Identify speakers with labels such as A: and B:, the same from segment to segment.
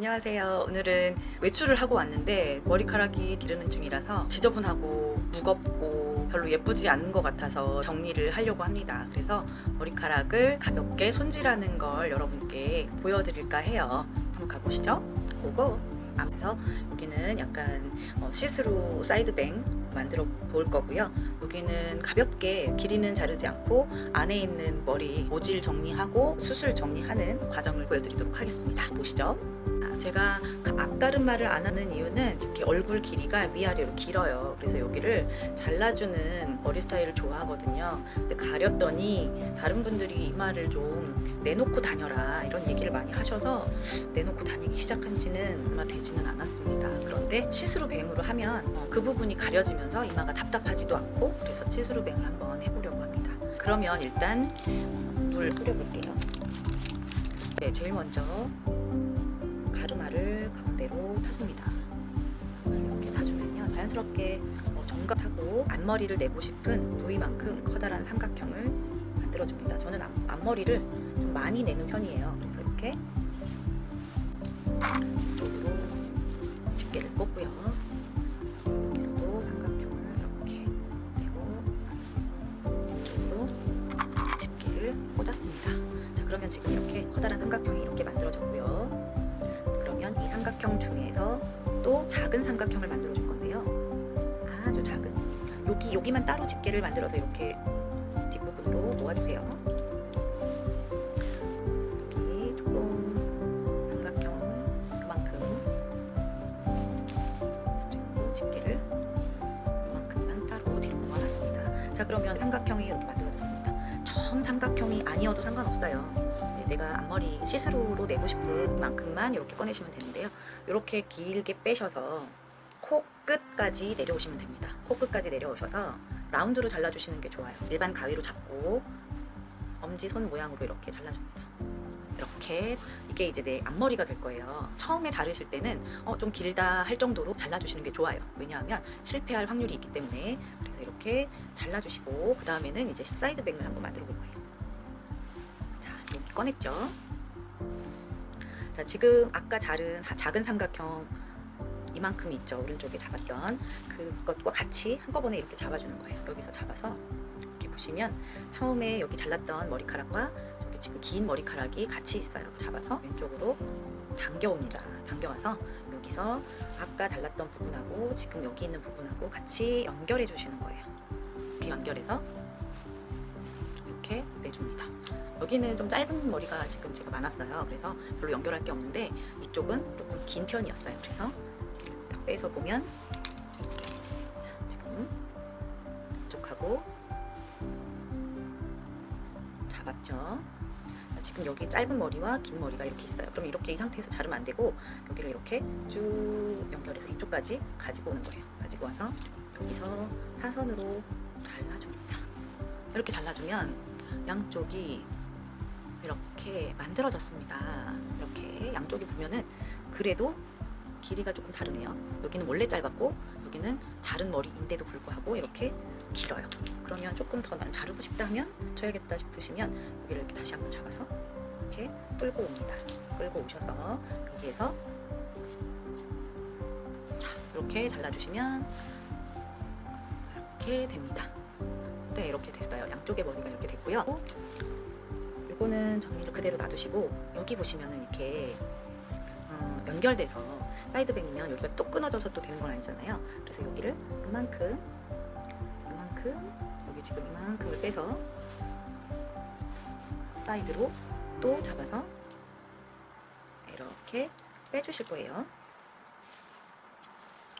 A: 안녕하세요. 오늘은 외출을 하고 왔는데 머리카락이 기르는 중이라서 지저분하고 무겁고 별로 예쁘지 않은 것 같아서 정리를 하려고 합니다. 그래서 머리카락을 가볍게 손질하는 걸 여러분께 보여드릴까 해요. 한번 가보시죠. 고고! 그래서 여기는 약간 시스루 사이드뱅 만들어 볼 거고요. 여기는 가볍게 길이는 자르지 않고 안에 있는 머리 모질 정리하고 수술 정리하는 과정을 보여드리도록 하겠습니다. 보시죠. 제가 앞가르마를 안 하는 이유는 이렇게 얼굴 길이가 위아래로 길어요. 그래서 여기를 잘라주는 머리 스타일을 좋아하거든요. 근데 가렸더니 다른 분들이 이마를 좀 내놓고 다녀라 이런 얘기를 많이 하셔서 내놓고 다니기 시작한 지는 얼마 되지는 않았습니다. 그런데 시스루뱅으로 하면 그 부분이 가려지면서 이마가 답답하지도 않고, 그래서 시스루뱅을 한번 해보려고 합니다. 그러면 일단 물 뿌려볼게요. 네, 제일 먼저 가르마를 가운데로 타줍니다. 이렇게 타주면요, 자연스럽게 정각하고 앞머리를 내고 싶은 부위만큼 커다란 삼각형을 만들어줍니다. 저는 앞머리를 좀 많이 내는 편이에요. 그래서 이렇게 이쪽으로 집게를 꽂고요. 여기서도 삼각형을 이렇게 내고 이쪽으로 집게를 꽂았습니다. 자, 그러면 지금 이렇게 커다란 삼각형이 이렇게 만들어졌고요. 이 삼각형 중에서 또 작은 삼각형을 만들어 줄 건데요. 아주 작은, 여기만 따로 집게를 만들어서 이렇게 뒷부분으로 모아주세요. 여기 조금 삼각형 요만큼, 그리고 집게를 요만큼만 따로 뒤로 모아놨습니다. 자, 그러면 삼각형이 이렇게 만들어졌습니다. 정삼각형이 아니어도 상관없어요. 내가 앞머리 시스루로 내고 싶은 만큼만 이렇게 꺼내시면 되는데요. 이렇게 길게 빼셔서 코끝까지 내려오시면 됩니다. 코끝까지 내려오셔서 라운드로 잘라주시는 게 좋아요. 일반 가위로 잡고 엄지손 모양으로 이렇게 잘라줍니다. 이렇게, 이게 이제 내 앞머리가 될 거예요. 처음에 자르실 때는 좀 길다 할 정도로 잘라주시는 게 좋아요. 왜냐하면 실패할 확률이 있기 때문에. 그래서 이렇게 잘라주시고, 그 다음에는 이제 사이드뱅을 한번 만들어 볼 거예요. 꺼냈죠. 자, 지금 아까 자른 작은 삼각형 이만큼 있죠. 오른쪽에 잡았던 그것과 같이 한꺼번에 이렇게 잡아주는 거예요. 여기서 잡아서 이렇게 보시면 처음에 여기 잘랐던 머리카락과 저기 지금 긴 머리카락이 같이 있어요. 잡아서 왼쪽으로 당겨옵니다. 당겨와서 여기서 아까 잘랐던 부분하고 지금 여기 있는 부분하고 같이 연결해 주시는 거예요. 이렇게 연결해서 이렇게 내줍니다. 여기는 좀 짧은 머리가 지금 제가 많았어요. 그래서 별로 연결할 게 없는데 이쪽은 조금 긴 편이었어요. 그래서 딱 빼서 보면, 자, 지금 이쪽하고 잡았죠. 자, 지금 여기 짧은 머리와 긴 머리가 이렇게 있어요. 그럼 이렇게 이 상태에서 자르면 안 되고 여기를 이렇게 쭉 연결해서 이쪽까지 가지고 오는 거예요. 가지고 와서 여기서 사선으로 잘라줍니다. 이렇게 잘라주면 양쪽이 이렇게 만들어졌습니다. 이렇게 양쪽이 보면은 그래도 길이가 조금 다르네요. 여기는 원래 짧았고 여기는 자른 머리인데도 불구하고 이렇게 길어요. 그러면 조금 더 난 자르고 싶다 하면 쳐야겠다 싶으시면 여기를 이렇게 다시 한번 잡아서 이렇게 끌고 옵니다. 끌고 오셔서 여기에서, 자, 이렇게 잘라주시면 이렇게 됩니다. 네, 이렇게 됐어요. 양쪽의 머리가 이렇게 됐고요. 이거는 정리를 그대로 놔두시고, 여기 보시면은 이렇게 연결돼서 사이드뱅이면 여기가 또 끊어져서 또 되는 건 아니잖아요. 그래서 여기를 이만큼 여기 지금 이만큼을 빼서 사이드로 또 잡아서 이렇게 빼주실 거예요.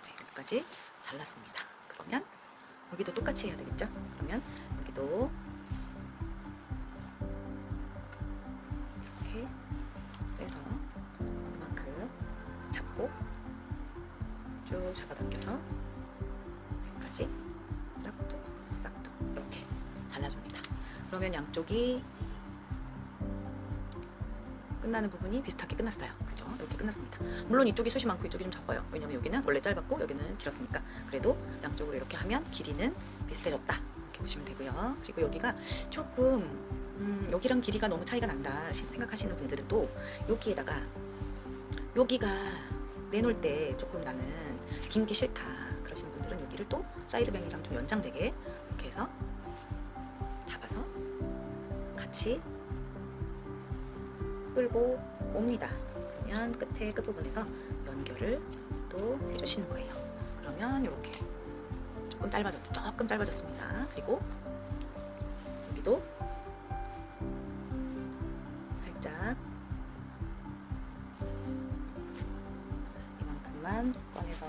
A: 네, 여기까지 잘랐습니다. 그러면 여기도 똑같이 해야 되겠죠? 그러면 여기도 이렇게 빼서 이만큼 잡고 쭉 잡아당겨서 여기까지 싹둑 이렇게 잘라줍니다. 그러면 양쪽이 끝나는 부분이 비슷하게 끝났어요. 그죠? 이렇게 끝났습니다. 물론 이쪽이 숱이 많고 이쪽이 좀 적어요. 왜냐면 여기는 원래 짧았고 여기는 길었으니까. 그래도 양쪽으로 이렇게 하면 길이는 비슷해졌다. 이렇게 보시면 되고요. 그리고 여기가 조금 여기랑 길이가 너무 차이가 난다 생각하시는 분들은 또 여기에다가 여기가 내놓을 때 조금 나는 긴 게 싫다 그러시는 분들은 여기를 또 사이드뱅이랑 좀 연장되게 이렇게 해서 잡아서 같이 끌고 옵니다. 그러면 끝에 끝부분에서 연결을 또 해주시는 거예요. 그러면 이렇게 조금 짧아졌죠? 조금 짧아졌습니다. 그리고 여기도 살짝 이만큼만 꺼내서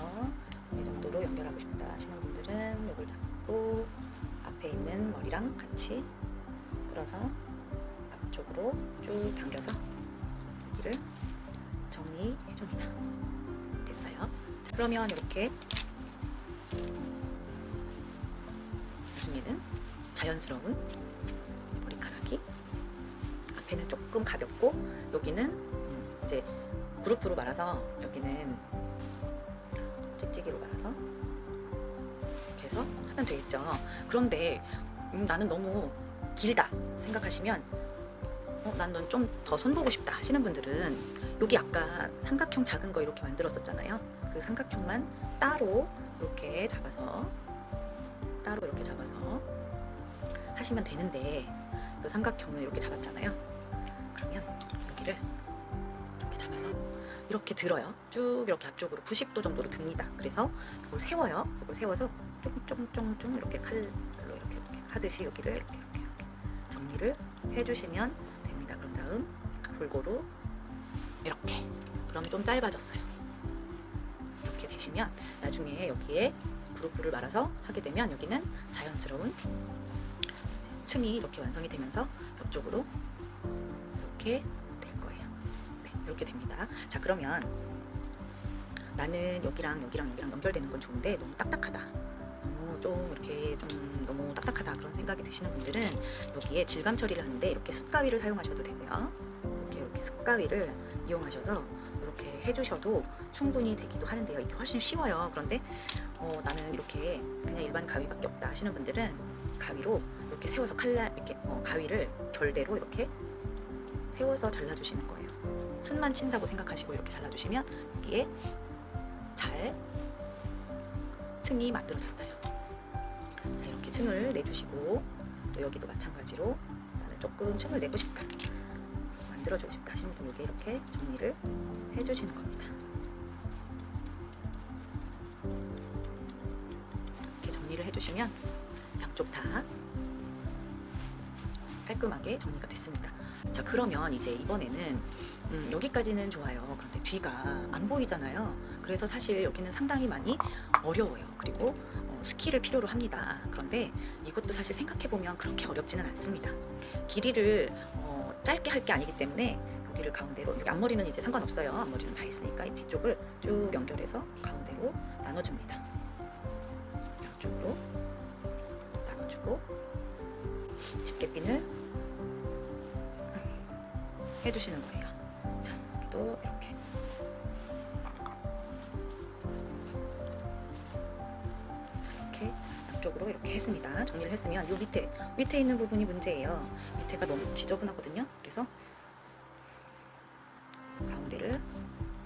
A: 이 정도로 연결하고 싶다 하시는 분들은 이걸 잡고 앞에 있는 머리랑 같이 끌어서 앞쪽으로 쭉 당겨서 여기를 정리해 줍니다. 됐어요. 자, 그러면 이렇게 나중에는 자연스러운 머리카락이 앞에는 조금 가볍고 여기는 이제 그룹으로 말아서 여기는 찍찍이로 말아서 이렇게 해서 하면 되겠죠. 그런데 나는 너무 길다 생각하시면 난 넌 좀 더 손보고 싶다 하시는 분들은 여기 아까 삼각형 작은 거 이렇게 만들었었잖아요. 그 삼각형만 따로 이렇게 잡아서 하시면 되는데 이 삼각형을 이렇게 잡았잖아요. 그러면 여기를 이렇게 잡아서 이렇게 들어요. 쭉 이렇게 앞쪽으로 90도 정도로 듭니다. 그래서 이걸 세워요. 이걸 세워서 조금 이렇게 칼로 이렇게 하듯이 여기를 이렇게 정리를 해주시면 됩니다. 그런 다음 골고루 이렇게. 그럼 좀 짧아졌어요. 이렇게 되시면 나중에 여기에 그루프를 말아서 하게 되면 여기는 자연스러운 층이 이렇게 완성이 되면서 옆쪽으로 이렇게 될 거예요. 네, 이렇게 됩니다. 자, 그러면 나는 여기랑 연결되는 건 좋은데 너무 딱딱하다. 너무 딱딱하다 그런 생각이 드시는 분들은 여기에 질감 처리를 하는데 이렇게 숯가위를 사용하셔도 되고요. 이렇게 숯가위를 이용하셔서 이렇게 해주셔도 충분히 되기도 하는데요. 이게 훨씬 쉬워요. 그런데 나는 이렇게 그냥 일반 가위밖에 없다 하시는 분들은 가위로 이렇게 세워서 가위를 결대로 이렇게 세워서 잘라주시는 거예요. 숯만 친다고 생각하시고 이렇게 잘라주시면 여기에 잘 층이 만들어졌어요. 자, 이렇게 층을 내주시고 또 여기도 마찬가지로 나는 조금 층을 내고 싶다, 만들어주고 싶다 하시는 분은 여기 이렇게 정리를 해주시는 겁니다. 이렇게 정리를 해주시면 양쪽 다 깔끔하게 정리가 됐습니다. 자, 그러면 이제 이번에는 여기까지는 좋아요. 그런데 뒤가 안 보이잖아요. 그래서 사실 여기는 상당히 많이 어려워요. 그리고 스킬을 필요로 합니다. 그런데 이것도 사실 생각해보면 그렇게 어렵지는 않습니다. 길이를 짧게 할 게 아니기 때문에 여기를 가운데로, 여기 앞머리는 이제 상관없어요. 앞머리는 다 있으니까 이 뒤쪽을 쭉 연결해서 가운데로 나눠줍니다. 양쪽으로 나눠주고 집게핀을 해주시는 거예요. 자, 여기도 이렇게. 자, 이렇게 양쪽으로 이렇게 했습니다. 정리를 했으면 이 밑에 있는 부분이 문제예요. 밑에가 너무 지저분하거든요. 그래서 가운데를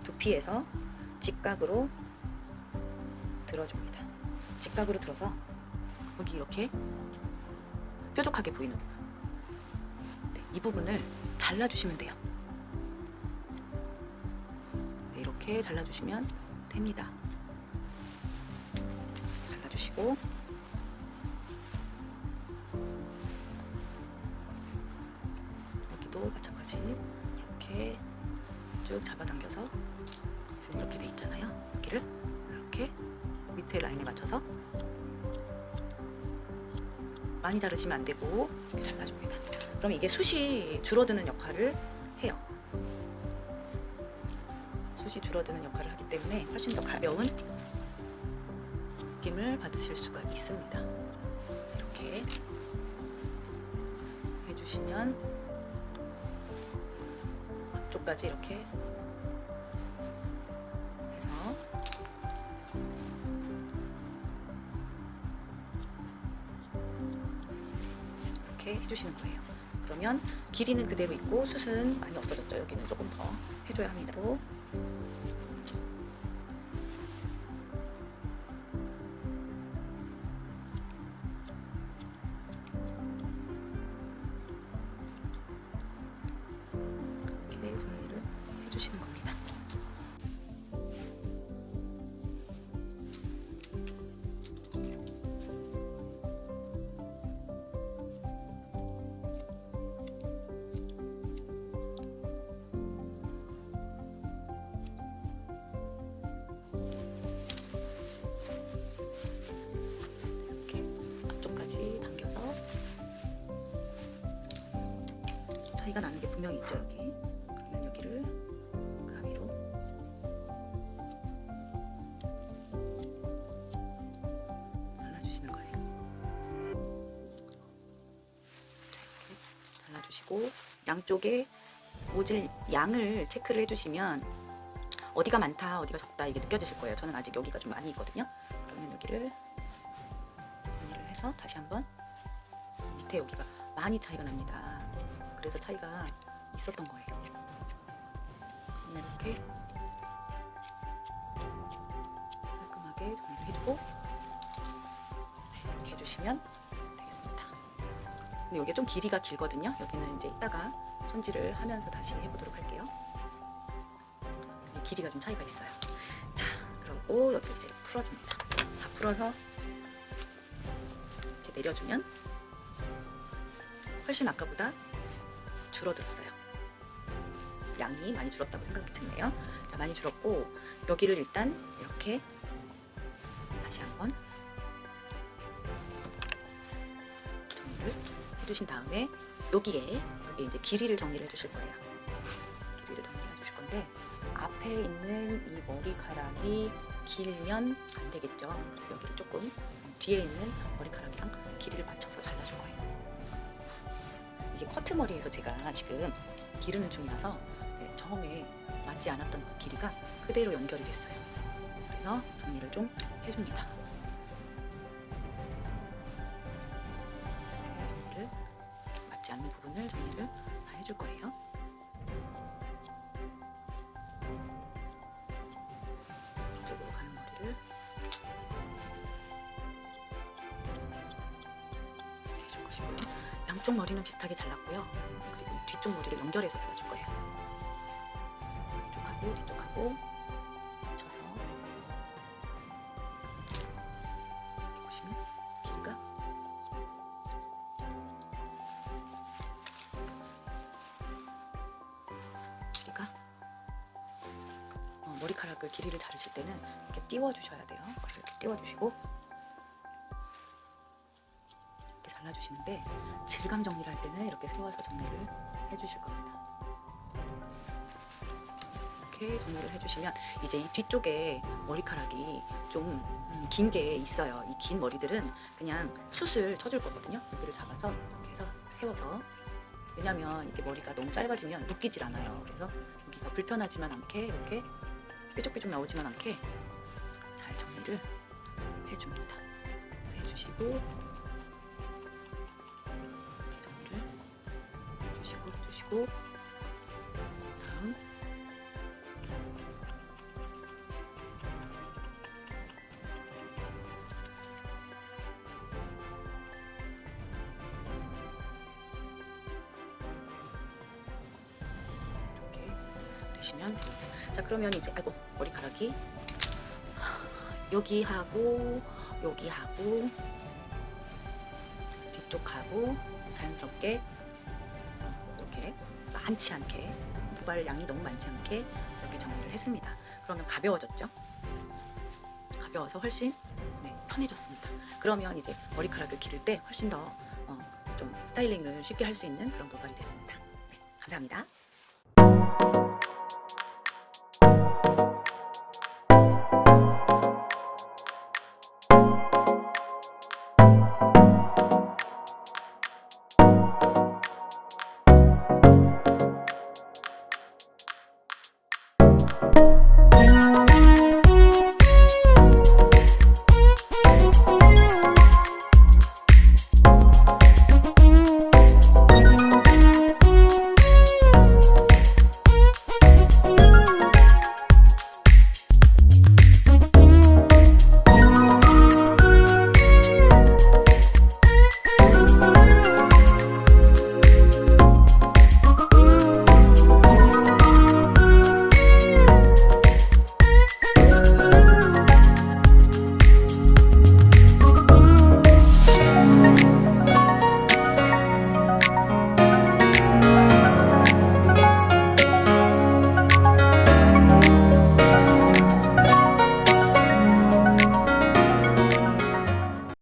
A: 두피에서 직각으로 들어줍니다. 직각으로 들어서 여기 이렇게 뾰족하게 보이는 부분, 네, 이 부분을 잘라주시면 돼요. 네, 이렇게 잘라주시면 됩니다. 잘라주시고 여기도 마찬가지 이렇게 쭉 잡아당겨서 지금 이렇게 돼 있잖아요. 여기를 이렇게 밑에 라인에 맞춰서 많이 자르시면 안 되고 이렇게 잘라줍니다. 그럼 이게 숱이 줄어드는 역할을 해요. 숱이 줄어드는 역할을 하기 때문에 훨씬 더 가벼운 느낌을 받으실 수가 있습니다. 이렇게 해주시면 앞쪽까지 이렇게 해서 이렇게 해주시는 거예요. 그러면 길이는 그대로 있고 숱은 많이 없어졌죠. 여기는 조금 더 해줘야 합니다. 또 차이가 나는 게 분명히 있죠. 여기. 그러면 여기를 가위로 잘라주시는 거예요. 자, 이렇게 잘라주시고 양쪽에 모질 양을 체크를 해주시면 어디가 많다, 어디가 적다 이게 느껴지실 거예요. 저는 아직 여기가 좀 많이 있거든요. 그러면 여기를 정리를 해서 다시 한번 밑에 여기가 많이 차이가 납니다. 그래서 차이가 있었던 거예요. 그러면 이렇게 깔끔하게 정리를 해주고 이렇게 해주시면 되겠습니다. 근데 여기가 좀 길이가 길거든요. 여기는 이제 이따가 손질을 하면서 다시 해보도록 할게요. 길이가 좀 차이가 있어요. 자, 그리고 여기 이제 풀어줍니다. 다 풀어서 이렇게 내려주면 훨씬 아까보다 줄어들었어요. 양이 많이 줄었다고 생각이 드네요. 자, 많이 줄었고 여기를 일단 이렇게 다시 한번 정리를 해주신 다음에 여기에 이제 길이를 정리를 해주실 거예요. 길이를 정리해 주실 건데 앞에 있는 이 머리카락이 길면 안 되겠죠. 그래서 여기를 조금 뒤에 있는 머리카락이랑 길이를 맞춰서 잘라줄 거예요. 이게 커트머리에서 제가 지금 기르는 중이라서 처음에 맞지 않았던 그 길이가 그대로 연결이 됐어요. 그래서 정리를 좀 해줍니다. 정리를 맞지 않는 부분을 정리를 다 해줄 거예요. 이쪽으로 가는 머리를 이렇게 해줄 것이고요. 양쪽 머리는 비슷하게 잘랐고요. 그리고 뒤쪽 머리를 연결해서 잘라줄 거예요. 이쪽하고 뒤쪽하고 맞춰서 이렇게 보시면 길이가 머리카락을 길이를 자르실 때는 이렇게 띄워주셔야 돼요. 이렇게 띄워주시고 이렇게 잘라주시는데 질감 정리를 할 때는 이렇게 세워서 정리를 해주실 겁니다. 이렇게 정리를 해주시면 이제 이 뒤쪽에 머리카락이 좀 긴 게 있어요. 이 긴 머리들은 그냥 숱을 쳐줄 거거든요. 여기를 잡아서 이렇게 해서 세워서, 왜냐면 이게 머리가 너무 짧아지면 묶이질 않아요. 그래서 여기가 불편하지만 않게 이렇게 삐죽삐죽 나오지만 않게 잘 정리를 해줍니다. 해주시고 이렇게 정리를 해주시고 다음 이렇게 되시면 됩니다. 자, 그러면 이제 머리카락이 여기하고 여기하고 뒤쪽하고 자연스럽게 이렇게 많지 않게, 모발량이 너무 많지 않게 이렇게 정리를 했습니다. 그러면 가벼워졌죠? 가벼워서 훨씬 편해졌습니다. 그러면 이제 머리카락을 기를 때 훨씬 더 좀 스타일링을 쉽게 할 수 있는 그런 모발이 됐습니다. 감사합니다.